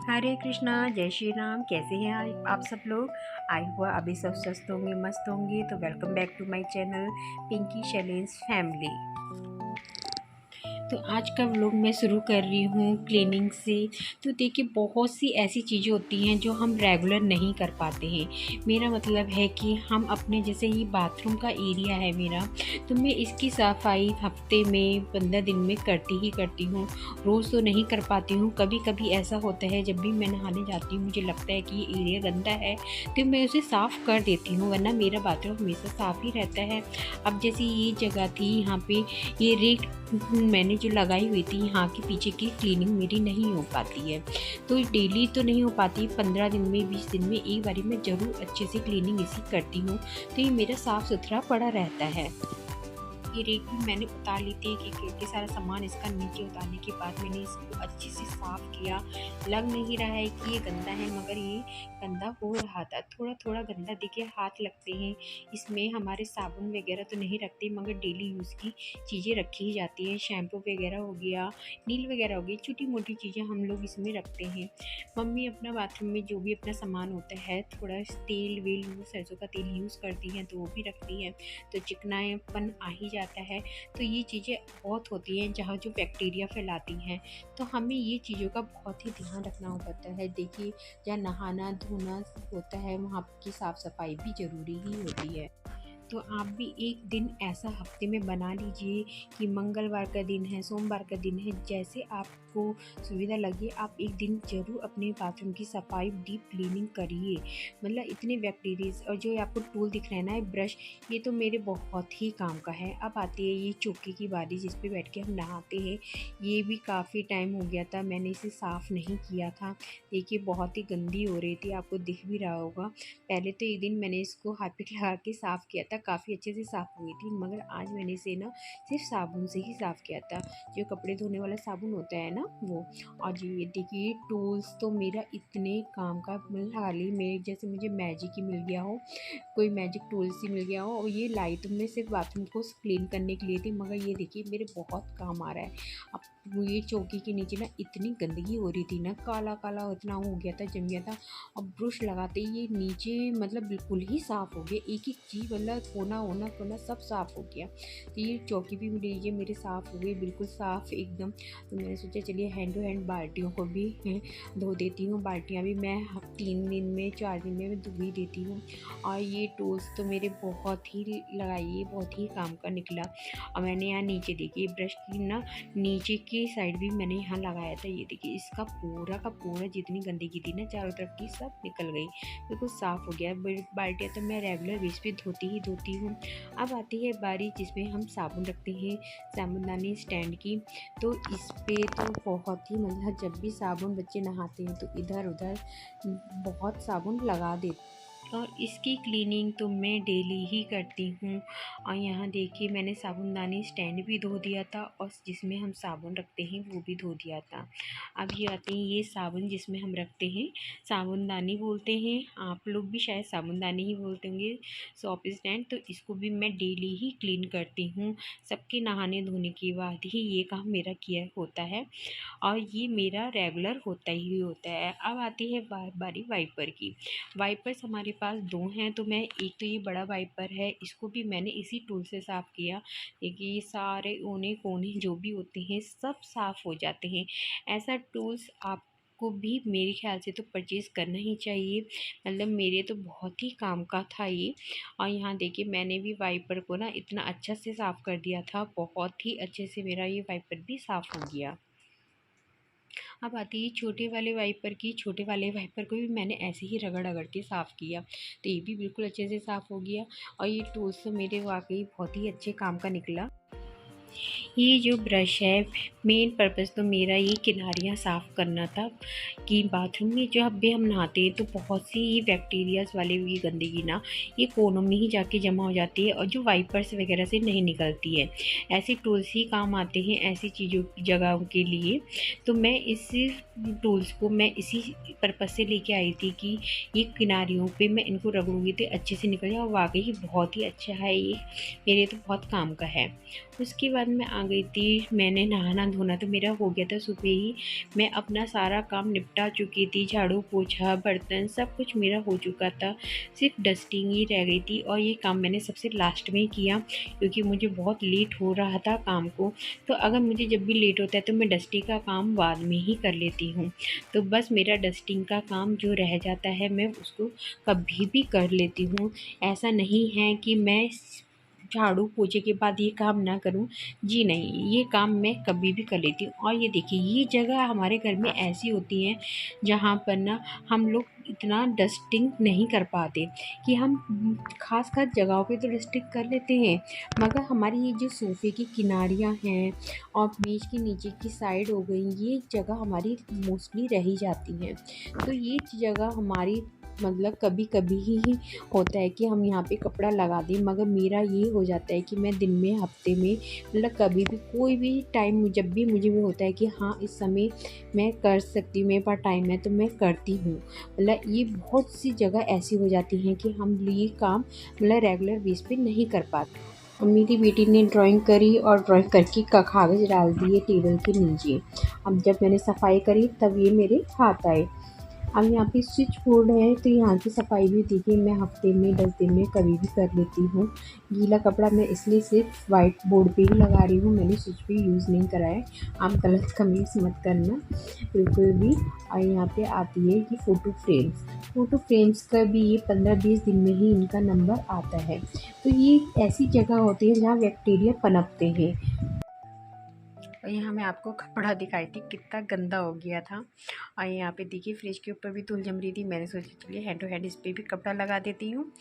हरे कृष्णा, जय श्री राम। कैसे हैं आप सब लोग? आई हुआ अभी सब स्वस्थ होंगे, मस्त होंगे। तो welcome back to my channel Pinky शैलेंस फैमिली। तो आज का व्लॉग मैं शुरू कर रही हूँ क्लीनिंग से। तो देखिए, बहुत सी ऐसी चीज़ें होती हैं जो हम रेगुलर नहीं कर पाते हैं। मेरा मतलब है कि हम अपने, जैसे ये बाथरूम का एरिया है मेरा, तो मैं इसकी सफाई हफ्ते में 15 दिन में करती ही करती हूँ। रोज़ तो नहीं कर पाती हूँ। कभी कभी ऐसा होता है जब भी मैं नहाने जाती हूँ, मुझे लगता है कि ये एरिया गंदा है तो मैं उसे साफ़ कर देती हूँ, वरना मेरा बाथरूम हमेशा साफ़ ही रहता है। अब जैसे ये जगह थी, यहाँ पे ये रेक मैंने जो लगाई हुई थी, यहाँ के पीछे की क्लीनिंग मेरी नहीं हो पाती है। तो डेली तो नहीं हो पाती, 15 दिन में 20 दिन में एक बारी मैं ज़रूर अच्छे से क्लीनिंग इसी करती हूँ। तो ये मेरा साफ़ सुथरा पड़ा रहता है। ये रेक भी मैंने उतार ली थी कि सारा सामान इसका नीचे उतारने के बाद मैंने इसको अच्छे से साफ़ किया। लग नहीं रहा है कि ये गंदा है, मगर ये गंदा हो रहा था। थोड़ा थोड़ा गंदा देखिए, हाथ लगते हैं इसमें। हमारे साबुन वगैरह तो नहीं रखते, मगर डेली यूज़ की चीज़ें रखी ही जाती हैं। शैम्पू वगैरह हो गया, नील वगैरह हो गई, छोटी मोटी चीज़ें हम लोग इसमें रखते हैं। मम्मी अपना बाथरूम में जो भी अपना सामान होता है, थोड़ा तेल वेल, वो सरसों का तेल यूज़ करती हैं तो वो भी रखती हैं, तो चिकनापन आ ही जाता है। तो ये चीज़ें बहुत होती हैं जहाँ जो बैक्टीरिया फैलाती हैं, तो हमें ये चीज़ों का बहुत ही ध्यान रखना होता है। देखिए, जहाँ नहाना धोना होता है वहाँ की साफ़ सफाई भी ज़रूरी ही होती है। तो आप भी एक दिन ऐसा हफ्ते में बना लीजिए कि मंगलवार का दिन है, सोमवार का दिन है, जैसे आपको सुविधा लगे आप एक दिन ज़रूर अपने बाथरूम की सफाई डीप क्लीनिंग करिए। मतलब इतने बैक्टीरियाज, और जो आपको टूल दिख रहा है ना, ब्रश, ये तो मेरे बहुत ही काम का है। अब आती है ये चौकी की बारी, जिस पे बैठ के हम नहाते हैं। ये भी काफ़ी टाइम हो गया था मैंने इसे साफ़ नहीं किया था। देखिए, बहुत ही गंदी हो रही थी, आपको दिख भी रहा होगा। पहले तो एक दिन मैंने इसको हार्पिक लगा के साफ़ किया था, काफ़ी अच्छे से साफ़ हो गई थी, मगर आज मैंने इसे ना सिर्फ साबुन से ही साफ़ किया था, जो कपड़े धोने वाला साबुन होता है ना, वो। और जी ये देखिए, टूल्स तो मेरा इतने काम का, मतलब हाल ही में जैसे मुझे मैजिक ही मिल गया हो, कोई मैजिक टूल्स ही मिल गया हो। और ये लाई तो मैं सिर्फ बाथरूम को क्लीन करने के लिए थी, मगर ये देखिए मेरे बहुत काम आ रहा है। अब ये चौकी के नीचे ना इतनी गंदगी हो रही थी ना, काला काला इतना हो गया था, जम गया था। अब ब्रश लगाते ही ये नीचे मतलब बिल्कुल ही साफ़ हो गया, एक एक चीज़ मतलब कोना होना कोना सब साफ़ हो गया। तो ये चौकी भी लीजिए मेरे साफ़ हो गई, बिल्कुल साफ़ एकदम। तो मैंने सोचा चलिए हैंड टू हैंड बाल्टियों को भी धो देती हूँ। बाल्टियाँ भी मैं 3 दिन में 4 दिन में धो ही देती हूँ। और ये टूल्स तो मेरे बहुत ही लगाइए, बहुत ही काम का निकला। और मैंने यहाँ नीचे देखिए ब्रश की ना नीचे की साइड भी मैंने यहाँ लगाया था। ये देखिए, इसका पूरा का पूरा जितनी गंदगी थी ना चारों तरफ की, सब निकल गई, बिल्कुल साफ़ हो गया। बाल्टियाँ तो मैं रेगुलर बेस पे धोती ही धोती हूँ। अब आती है बारी जिसमें हम साबुन रखते हैं, साबुनदानी स्टैंड की। तो इस पे तो बहुत ही मतलब, जब भी साबुन बच्चे नहाते हैं तो इधर उधर बहुत साबुन लगा देते, और इसकी क्लीनिंग तो मैं डेली ही करती हूँ। और यहाँ देखिए, मैंने साबुनदानी स्टैंड भी धो दिया था, और जिसमें हम साबुन रखते हैं वो भी धो दिया था। अब ये आते हैं ये साबुन जिसमें हम रखते हैं, साबुनदानी बोलते हैं, आप लोग भी शायद साबुनदानी ही बोलते होंगे, सोप स्टैंड। तो इसको भी मैं डेली ही क्लीन करती हूँ, सबके नहाने धोने के बाद ही ये काम मेरा किया होता है, और ये मेरा रेगुलर होता ही होता है। अब आती है बारी वाइपर की। वाइपर्स हमारे पास दो हैं, तो मैं, एक तो ये बड़ा वाइपर है, इसको भी मैंने इसी टूल से साफ़ किया। देखिए, ये सारे ओने कोने जो भी होते हैं सब साफ़ हो जाते हैं। ऐसा टूल्स आप को भी मेरे ख्याल से तो परचेज़ करना ही चाहिए। मतलब मेरे तो बहुत ही काम का था ये। और यहाँ देखिए, मैंने भी वाइपर को ना इतना अच्छा से साफ़ कर दिया था, बहुत ही अच्छे से मेरा ये वाइपर भी साफ़ हो गया। अब आती है छोटे वाले वाइपर की। छोटे वाले वाइपर को भी मैंने ऐसे ही रगड़ रगड़ के साफ़ किया, तो ये भी बिल्कुल अच्छे से साफ़ हो गया। और ये टूल्स तो मेरे वाकई बहुत ही अच्छे काम का निकला। ये जो ब्रश है, मेन पर्पस तो मेरा ये किनारियाँ साफ़ करना था, कि बाथरूम में जब भी हम नहाते हैं तो बहुत सी ये बैक्टीरियाज वाली ये गंदगी ना ये कोनों में ही जाके जमा हो जाती है, और जो वाइपर्स वगैरह से नहीं निकलती है। ऐसे टूल्स ही काम आते हैं ऐसी चीज़ों जगहों के लिए। तो मैं इस टूल्स को मैं इसी पर्पस से लेके आई थी कि ये किनारियों पे मैं इनको रगड़ूंगी तो अच्छे से निकल जाए, और वाकई बहुत ही अच्छा है ये, मेरे तो बहुत काम का है। उसके बाद बाद मैं आ गई थी, मैंने नहाना धोना तो मेरा हो गया था सुबह ही। मैं अपना सारा काम निपटा चुकी थी, झाड़ू पोछा बर्तन सब कुछ मेरा हो चुका था, सिर्फ डस्टिंग ही रह गई थी। और ये काम मैंने सबसे लास्ट में किया क्योंकि मुझे बहुत लेट हो रहा था काम को। तो अगर मुझे जब भी लेट होता है तो मैं डस्टिंग का काम बाद में ही कर लेती हूँ। तो बस मेरा डस्टिंग का काम जो रह जाता है मैं उसको कभी भी कर लेती हूँ। ऐसा नहीं है कि मैं झाड़ू पोछे के बाद ये काम ना करूं। जी नहीं, ये काम मैं कभी भी कर लेती हूँ। और ये देखिए, ये जगह हमारे घर में ऐसी होती है जहाँ पर ना हम लोग इतना डस्टिंग नहीं कर पाते कि हम खास जगहों पे तो डस्टिंग कर लेते हैं, मगर हमारी ये जो सोफ़े की किनारियाँ हैं और मेज़ के नीचे की साइड हो गई, ये जगह हमारी मोस्टली रह ही जाती हैं। तो ये जगह हमारी मतलब कभी कभी ही होता है कि हम यहाँ पे कपड़ा लगा दें, मगर मेरा ये हो जाता है कि मैं दिन में हफ्ते में मतलब कभी भी कोई भी टाइम जब भी मुझे भी होता है कि हाँ इस समय मैं कर सकती हूँ, मेरे पास टाइम है तो मैं करती हूँ। मतलब ये बहुत सी जगह ऐसी हो जाती हैं कि हम ये काम मतलब रेगुलर बेस पे नहीं कर पाते। और मेरी बेटी ने ड्राइंग करी और ड्राइंग करके कागज़ डाल दिए टेबल के नीचे। अब जब मैंने सफाई करी तब ये मेरे हाथ आए। अब यहाँ पे स्विच बोर्ड है तो यहाँ की सफाई भी देखिए मैं हफ्ते में 10 दिन में कभी भी कर लेती हूँ। गीला कपड़ा मैं इसलिए सिर्फ वाइट बोर्ड पे ही लगा रही हूँ, मैंने स्विच भी यूज़ नहीं करा है। आप गलत कमेंट्स मत करना बिल्कुल भी। और यहाँ पे आती है कि फ़ोटो फ्रेम्स का भी ये 15-20 दिन में ही इनका नंबर आता है। तो ये ऐसी जगह होती है जहाँ बैक्टीरिया पनपते हैं। और यहाँ मैं आपको कपड़ा दिखाई थी कितना गंदा हो गया था। और यहाँ पे देखिए फ्रिज के ऊपर भी धूल जम रही थी, मैंने सोचा चलिए हैंड टू हैंड इस पर भी कपड़ा लगा देती हूँ।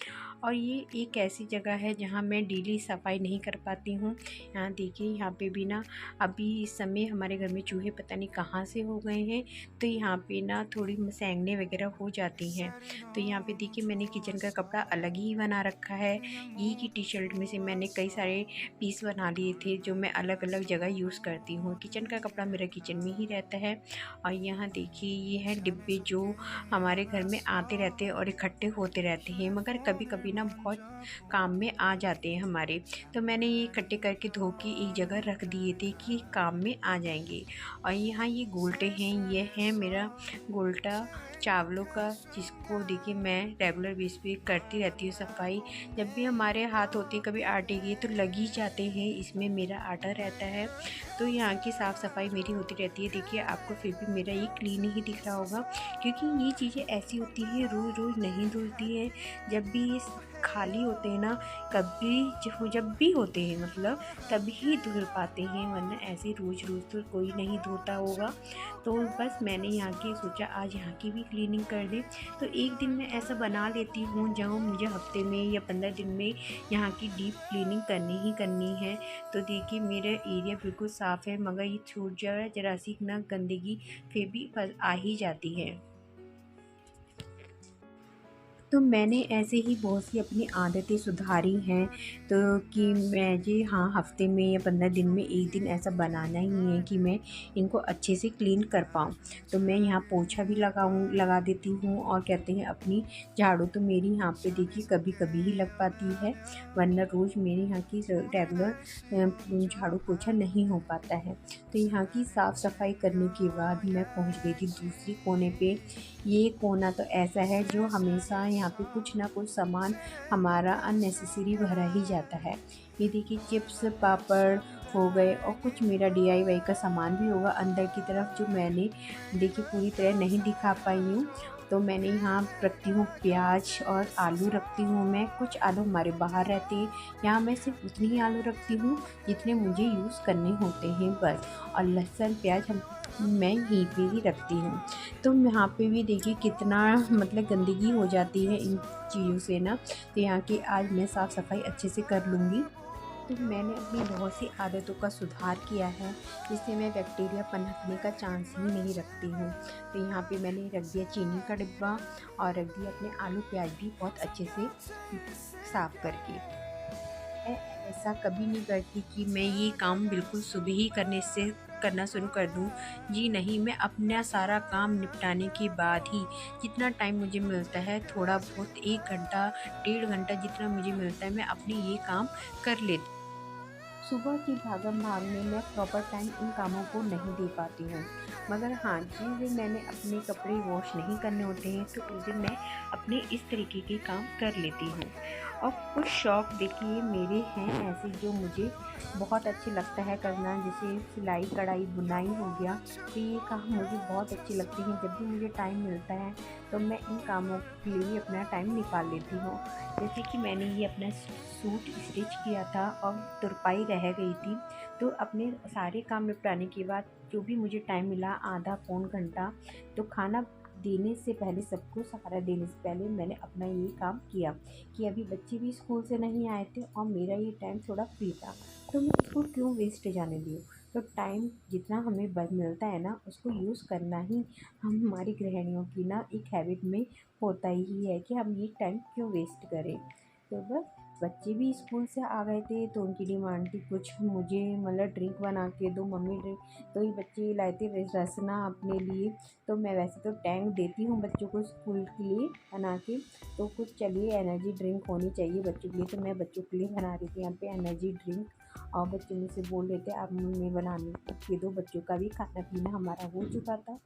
और ये एक ऐसी जगह है जहाँ मैं डेली सफाई नहीं कर पाती हूँ। यहाँ देखिए, यहाँ पे भी ना अभी इस समय हमारे घर में चूहे पता नहीं कहाँ से हो गए हैं, तो यहाँ पे ना थोड़ी सैंगने वगैरह हो जाती हैं। तो यहाँ पे देखिए मैंने किचन का कपड़ा अलग ही बना रखा है। ये की टी शर्ट में से मैंने कई सारे पीस बना लिए थे जो मैं अलग अलग जगह यूज़ करती हूँ। किचन का कपड़ा मेरा किचन में ही रहता है। और यहाँ देखिए ये है डिब्बे जो हमारे घर में आते रहते हैं और इकट्ठे होते रहते हैं, मगर कभी कभी ना बहुत काम में आ जाते हैं हमारे। तो मैंने ये इकट्ठे करके धो के एक जगह रख दिए थे कि काम में आ जाएंगे। और यहाँ ये गोल्टे हैं, ये है मेरा गोल्टा चावलों का, जिसको देखिए मैं रेगुलर बेस पे करती रहती हूँ सफाई। जब भी हमारे हाथ होते हैं कभी आटे के तो लग ही जाते हैं, इसमें मेरा आटा रहता है। तो यहाँ की साफ़ सफाई मेरी होती रहती है। देखिए आपको फिर भी मेरा ये क्लीन ही दिख रहा होगा, क्योंकि ये चीज़ें ऐसी होती हैं रोज़ रोज़ नहीं धुलती हैं। जब भी ये खाली होते हैं ना, कभी जब भी होते हैं मतलब तभी ही धुल पाते हैं, वरना ऐसे रोज़ रोज़ तो कोई नहीं धोता होगा। तो बस मैंने यहाँ की सोचा आज यहाँ की भी क्लीनिंग कर दें। तो एक दिन मैं ऐसा बना लेती हूँ जहाँ मुझे हफ्ते में या 15 दिन में यहाँ की डीप क्लीनिंग करनी ही करनी है। तो देखिए मेरा एरिया बिल्कुल साफ़ है, मगर ये छूट जाए जरा सी ना गंदगी फिर भी आ ही जाती है। तो मैंने ऐसे ही बहुत सी अपनी आदतें सुधारी हैं, तो कि मैं जी हाँ हफ्ते में या 15 दिन में एक दिन ऐसा बनाना ही है कि मैं इनको अच्छे से क्लीन कर पाऊँ। तो मैं यहाँ पोछा भी लगा देती हूँ, और कहते हैं अपनी झाड़ू तो मेरी यहाँ पे देखिए कभी कभी ही लग पाती है, वरना रोज़ मेरे यहाँ की रेगुलर झाड़ू पोछा नहीं हो पाता है। तो यहाँ की साफ़ सफाई करने के बाद मैं पहुँच गई थी दूसरी कोने पे। ये कोना तो ऐसा है जो हमेशा यहाँ पे कुछ ना कुछ सामान हमारा अननेसेसरी भरा ही जाता है। ये देखिए चिप्स पापड़ हो गए, और कुछ मेरा DIY का सामान भी होगा अंदर की तरफ जो मैंने देखिए पूरी तरह नहीं दिखा पाई हूँ। तो मैंने यहाँ रखती हूँ प्याज और आलू रखती हूँ मैं, कुछ आलू हमारे बाहर रहते हैं, यहाँ मैं सिर्फ उतनी ही आलू रखती हूँ जितने मुझे यूज़ करने होते हैं बस। और लहसुन प्याज मैं यहीं पे ही रखती हूँ। तो यहाँ पे भी देखिए कितना मतलब गंदगी हो जाती है इन चीज़ों से ना। तो यहाँ की आज मैं साफ़ सफाई अच्छे से कर लूँगी। तो मैंने अपनी बहुत सी आदतों का सुधार किया है, जिससे मैं बैक्टीरिया पनपने का चांस ही नहीं रखती हूँ। तो यहाँ पे मैंने रख दिया चीनी का डिब्बा, और रख दिया अपने आलू प्याज भी बहुत अच्छे से साफ़ करके। मैं ऐसा कभी नहीं करती कि मैं ये काम बिल्कुल सुबह ही करना शुरू कर दूँ। जी नहीं, मैं अपना सारा काम निपटाने के बाद ही जितना टाइम मुझे मिलता है, थोड़ा बहुत 1 घंटा 1.5 घंटा जितना मुझे मिलता है, मैं अपने ये काम कर लेती हूँ। सुबह की भागम भाग में मैं प्रॉपर टाइम इन कामों को नहीं दे पाती हूँ। मगर हाँ, जिस दिन मैंने अपने कपड़े वॉश नहीं करने होते हैं तो उस दिन मैं अपने इस तरीके के काम कर लेती हूँ। और कुछ शौक़ देखिए मेरे हैं ऐसे जो मुझे बहुत अच्छे लगता है करना, जैसे सिलाई कढ़ाई बुनाई हो गया। तो ये काम मुझे बहुत अच्छे लगते हैं। जब भी मुझे टाइम मिलता है तो मैं इन कामों के लिए अपना टाइम निकाल लेती हूँ। जैसे कि मैंने ये अपना सूट स्टिच किया था और तुरपाई रह गई थी, तो अपने सारे काम निपटाने के बाद जो भी मुझे टाइम मिला आधा पौन घंटा, तो खाना देने से पहले, सबको सहारा देने से पहले मैंने अपना ये काम किया कि अभी बच्चे भी स्कूल से नहीं आए थे और मेरा ये टाइम थोड़ा फ्री था, तो मैं इसको क्यों वेस्ट जाने दूँ। तो टाइम जितना हमें मिलता है ना, उसको यूज़ करना ही हम हमारी गृहिणियों की ना एक हैबिट में होता ही है कि हम ये टाइम क्यों वेस्ट करें। तो बस बच्चे भी स्कूल से आ गए थे तो उनकी डिमांड थी कुछ मुझे मतलब ड्रिंक बना के दो मम्मी ड्रिंक। तो ये बच्चे लाए थे रसना अपने लिए। तो मैं वैसे तो टैंक देती हूँ बच्चों को स्कूल के लिए बना के, तो कुछ चलिए एनर्जी ड्रिंक होनी चाहिए बच्चों के लिए, तो मैं बच्चों के लिए बना रही थी यहाँ पे एनर्जी ड्रिंक। और बच्चे मुझसे बोल रहे थे आप मम्मी बनाने के दो, बच्चों का भी खाना पीना हमारा हो चुका था।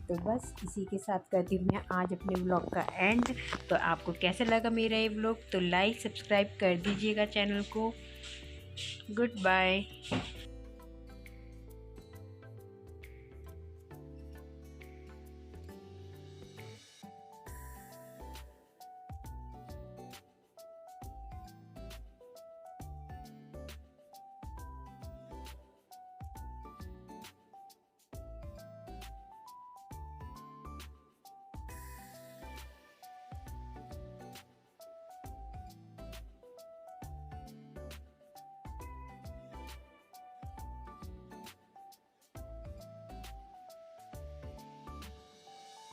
तो बस इसी के साथ करती हूँ मैं आज अपने ब्लॉग का एंड। तो आपको कैसा लगा मेरा ये ब्लॉग, तो लाइक सब्सक्राइब कर दीजिएगा चैनल को। Good bye.